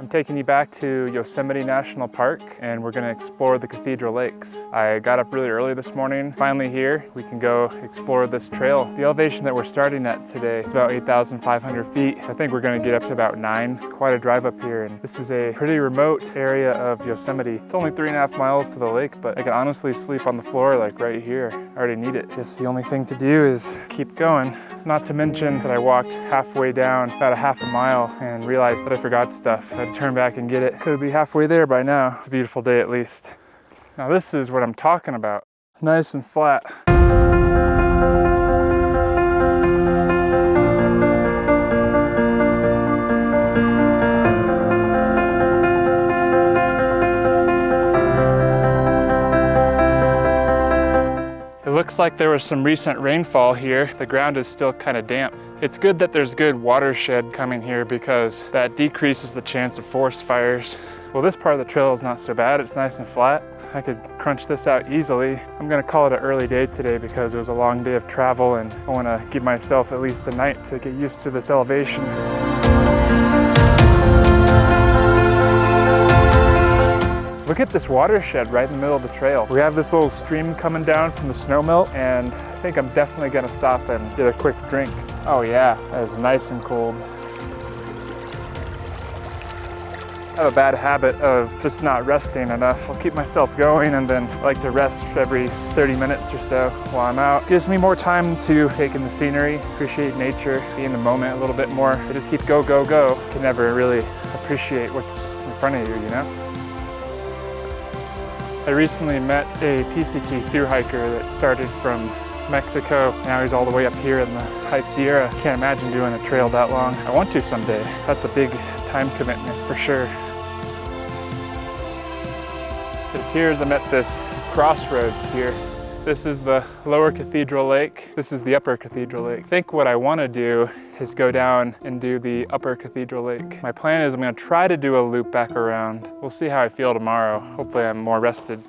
I'm taking you back to Yosemite National Park, and we're gonna explore the Cathedral Lakes. I got up really early this morning. Finally here, we can go explore this trail. The elevation that we're starting at today is about 8,500 feet. I think we're gonna get up to about 9. It's quite a drive up here, and this is a pretty remote area of Yosemite. It's only 3.5 miles to the lake, but I can honestly sleep on the floor like right here. I already need it. Just the only thing to do is keep going. Not to mention that I walked halfway down about a half a mile and realized that I forgot stuff. I had to turn back and get it. Could be halfway there by now. It's a beautiful day at least. Now this is what I'm talking about. Nice and flat. It looks like there was some recent rainfall here. The ground is still kind of damp. It's good that there's good watershed coming here because that decreases the chance of forest fires. Well, this part of the trail is not so bad. It's nice and flat. I could crunch this out easily. I'm gonna call it an early day today because it was a long day of travel and I wanna give myself at least a night to get used to this elevation. Look at this watershed right in the middle of the trail. We have this little stream coming down from the snowmelt, and I think I'm definitely gonna stop and get a quick drink. Oh yeah, that is nice and cold. I have a bad habit of just not resting enough. I'll keep myself going and then I like to rest every 30 minutes or so while I'm out. Gives me more time to take in the scenery, appreciate nature, be in the moment a little bit more. I just keep go, go, go. Can never really appreciate what's in front of you, you know? I recently met a PCT thru hiker that started from Mexico. Now he's all the way up here in the High Sierra. Can't imagine doing a trail that long. I want to someday. That's a big time commitment for sure. It appears I'm at this crossroads here. This is the lower Cathedral Lake. This is the upper Cathedral Lake. I think what I want to do is go down and do the upper Cathedral Lake. My plan is I'm going to try to do a loop back around. We'll see how I feel tomorrow. Hopefully I'm more rested.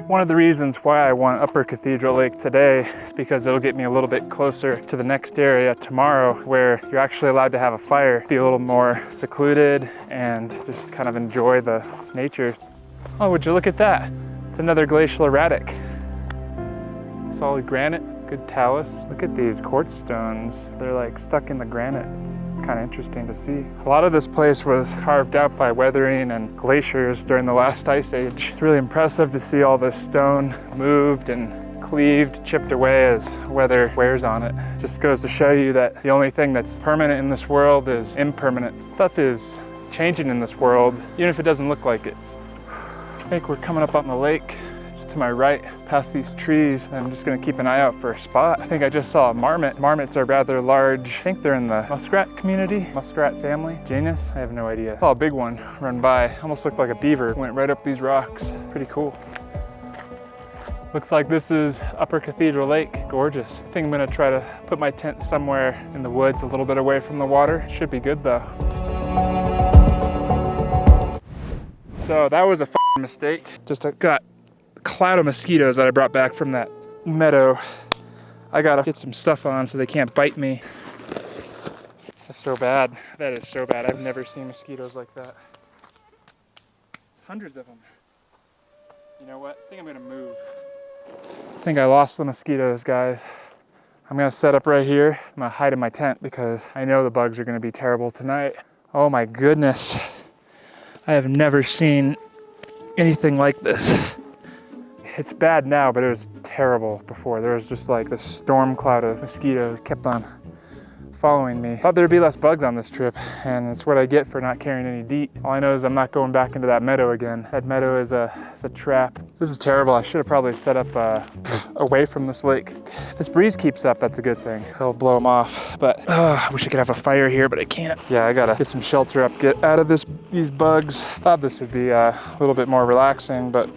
One of the reasons why I want upper Cathedral Lake today is because it'll get me a little bit closer to the next area tomorrow where you're actually allowed to have a fire, be a little more secluded and just kind of enjoy the nature. Oh, would you look at that? It's another glacial erratic. Solid granite, good talus. Look at these quartz stones. They're like stuck in the granite. It's kind of interesting to see. A lot of this place was carved out by weathering and glaciers during the last ice age. It's really impressive to see all this stone moved and cleaved, chipped away as weather wears on it. Just goes to show you that the only thing that's permanent in this world is impermanent. Stuff is changing in this world, even if it doesn't look like it. I think we're coming up on the lake. To my right, past these trees. I'm just gonna keep an eye out for a spot. I think I just saw a marmot. Marmots are rather large. I think they're in the muskrat community, muskrat family, genus. I have no idea. I saw a big one run by. Almost looked like a beaver. Went right up these rocks. Pretty cool. Looks like this is Upper Cathedral Lake. Gorgeous. I think I'm gonna try to put my tent somewhere in the woods a little bit away from the water. Should be good though. So that was a mistake. Just got cloud of mosquitoes that I brought back from that meadow. I gotta get some stuff on so they can't bite me. That's so bad. That is so bad. I've never seen mosquitoes like that. Hundreds of them. You know what? I think I'm gonna move. I think I lost the mosquitoes, guys. I'm gonna set up right here. I'm gonna hide in my tent because I know the bugs are gonna be terrible tonight. Oh my goodness. I have never seen anything like this. It's bad now, but it was terrible before. There was just like this storm cloud of mosquitoes kept on following me. Thought there'd be less bugs on this trip, and it's what I get for not carrying any DEET. All I know is I'm not going back into that meadow again. That meadow is a trap. This is terrible. I should have probably set up away from this lake. If this breeze keeps up, that's a good thing. It'll blow them off. But I wish I could have a fire here, but I can't. Yeah, I gotta get some shelter up, get out of these bugs. Thought this would be a little bit more relaxing, but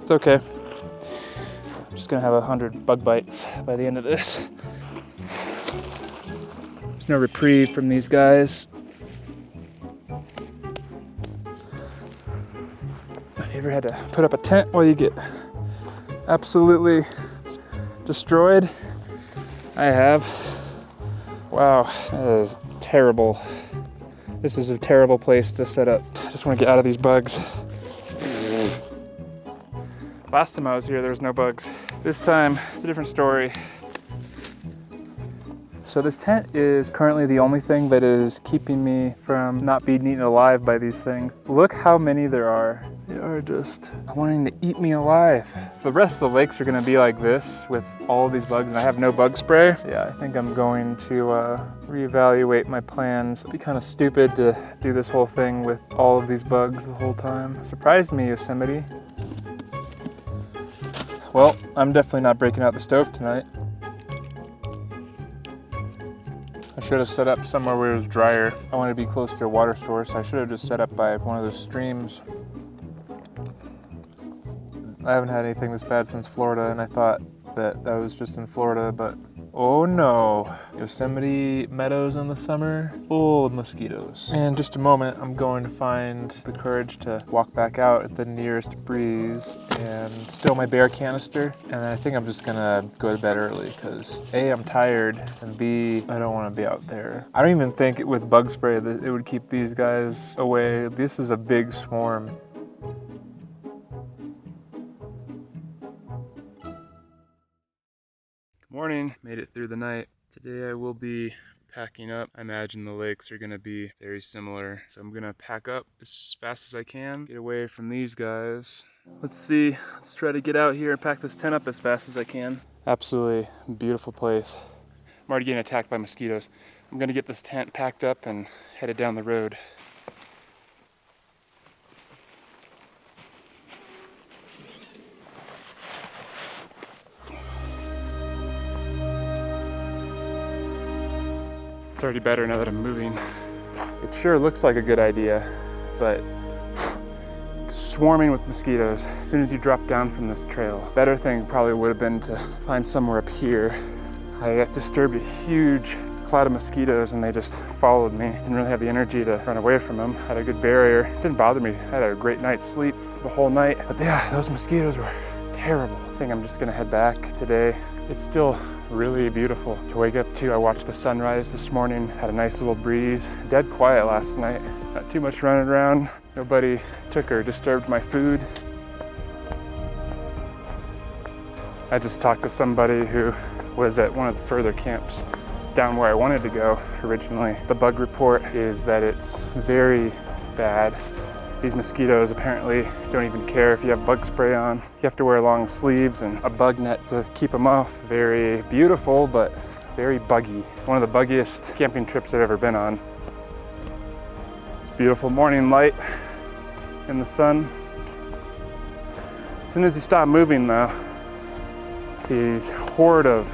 it's okay. I'm just gonna have 100 bug bites by the end of this. There's no reprieve from these guys. Have you ever had to put up a tent while you get absolutely destroyed? I have. Wow, that is terrible. This is a terrible place to set up. I just want to get out of these bugs. Last time I was here, there was no bugs. This time, it's a different story. So this tent is currently the only thing that is keeping me from not being eaten alive by these things. Look how many there are. They are just wanting to eat me alive. The rest of the lakes are gonna be like this with all of these bugs, and I have no bug spray. Yeah, I think I'm going to reevaluate my plans. It'd be kind of stupid to do this whole thing with all of these bugs the whole time. Surprised me, Yosemite. Well, I'm definitely not breaking out the stove tonight. I should have set up somewhere where it was drier. I want to be close to a water source. I should have just set up by one of those streams. I haven't had anything this bad since Florida, and I thought that was just in Florida, but oh no. Yosemite meadows in the summer, full of mosquitoes. In just a moment, I'm going to find the courage to walk back out at the nearest breeze and steal my bear canister. And I think I'm just gonna go to bed early because A, I'm tired, and B, I don't want to be out there. I don't even think with bug spray that it would keep these guys away. This is a big swarm. Morning, made it through the night. Today I will be packing up. I imagine the lakes are gonna be very similar. So I'm gonna pack up as fast as I can, get away from these guys. Let's see, let's try to get out here and pack this tent up as fast as I can. Absolutely beautiful place. I'm already getting attacked by mosquitoes. I'm gonna get this tent packed up and headed down the road. It's already better now that I'm moving. It sure looks like a good idea, but swarming with mosquitoes as soon as you drop down from this trail. Better thing probably would have been to find somewhere up here. I got disturbed a huge cloud of mosquitoes and they just followed me. Didn't really have the energy to run away from them. Had a good barrier. It didn't bother me. I had a great night's sleep the whole night. But yeah, those mosquitoes were terrible. I think I'm just gonna head back today. It's still really beautiful to wake up to. I watched the sunrise this morning, had a nice little breeze. Dead quiet last night. Not too much running around. Nobody took or disturbed my food. I just talked to somebody who was at one of the further camps down where I wanted to go originally. The bug report is that it's very bad. These mosquitoes apparently don't even care if you have bug spray on. You have to wear long sleeves and a bug net to keep them off. Very beautiful, but very buggy. One of the buggiest camping trips I've ever been on. It's beautiful morning light in the sun. As soon as you stop moving though, these horde of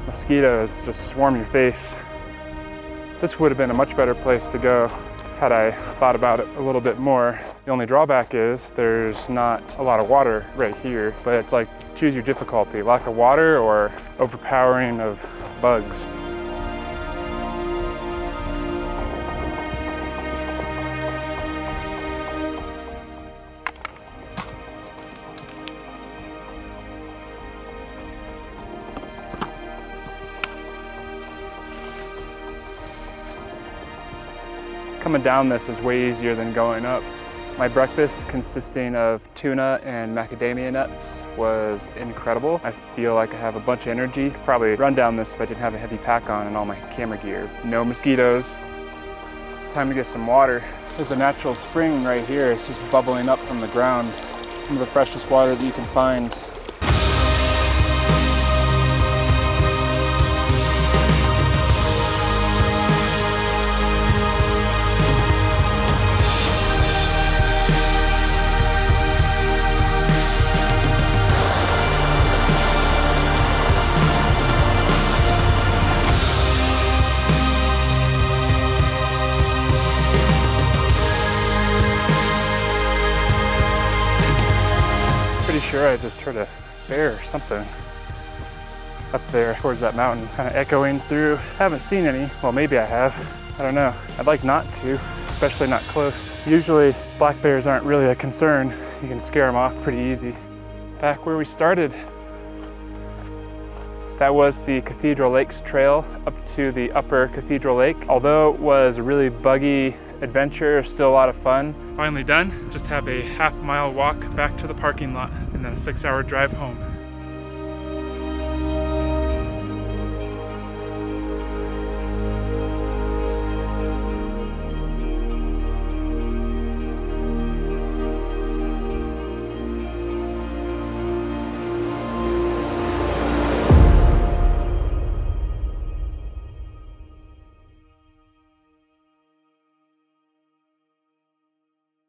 mosquitoes just swarm your face. This would have been a much better place to go had I thought about it a little bit more. The only drawback is there's not a lot of water right here, but it's like choose your difficulty, lack of water or overpowering of bugs. Coming down this is way easier than going up. My breakfast, consisting of tuna and macadamia nuts, was incredible. I feel like I have a bunch of energy. Could probably run down this if I didn't have a heavy pack on and all my camera gear. No mosquitoes. It's time to get some water. There's a natural spring right here. It's just bubbling up from the ground. Some of the freshest water that you can find. Sure, I just heard a bear or something up there towards that mountain, kind of echoing through. Haven't seen any. Well, maybe I have. I don't know. I'd like not to, especially not close. Usually black bears aren't really a concern. You can scare them off pretty easy. Back where we started. That was the Cathedral Lakes trail up to the upper Cathedral Lake. Although it was really buggy adventure, still a lot of fun. Finally done. Just have a half-mile walk back to the parking lot and then a 6-hour drive home.